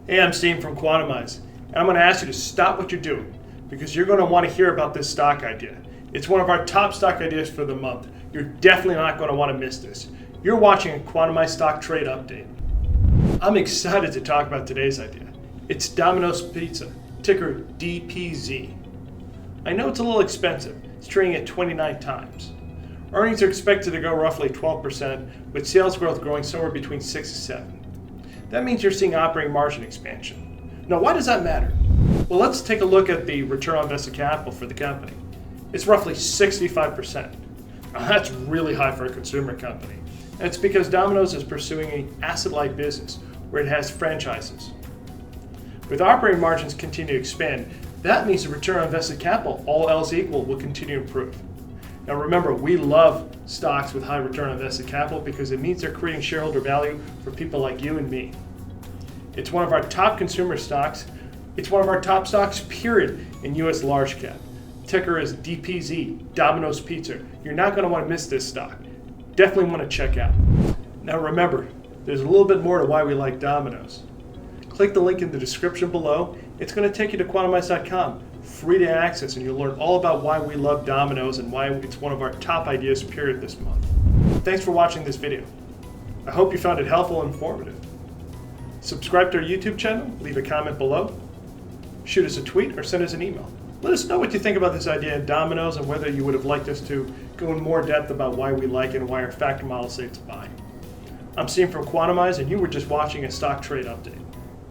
Hey, I'm Steve from Quantamize, and I'm going to ask you to stop what you're doing because you're going to want to hear about this stock idea. It's one of our top stock ideas for the month. You're definitely not going to want to miss this. You're watching a Quantamize stock trade update. I'm excited to talk about today's idea. It's Domino's Pizza, ticker DPZ. I know it's a little expensive. It's trading at 29 times. Earnings are expected to go roughly 12%, with sales growth growing somewhere between 6 to 7. That means you're seeing operating margin expansion. Now, why does that matter? Well, let's take a look at the return on invested capital for the company. It's roughly 65%. Now, that's really high for a consumer company. And it's because Domino's is pursuing an asset-light business where it has franchises. With operating margins continue to expand, that means the return on invested capital, all else equal, will continue to improve. Now remember, we love stocks with high return on invested capital because it means they're creating shareholder value for people like you and me. It's one of our top consumer stocks. It's one of our top stocks, period, in US large cap. Ticker is DPZ, Domino's Pizza. You're not going to want to miss this stock. Definitely want to check out. Now remember, there's a little bit more to why we like Domino's. Click the link in the description below. It's going to take you to quantamize.com, free to access, and you'll learn all about why we love Domino's and why it's one of our top ideas, period, this month. Thanks for watching this video. I hope you found it helpful and informative. Subscribe to our YouTube channel, leave a comment below, shoot us a tweet, or send us an email. Let us know what you think about this idea at Domino's and whether you would have liked us to go in more depth about why we like it and why our factor model says to buy. I'm Steve from Quantamize, and you were just watching a stock trade update.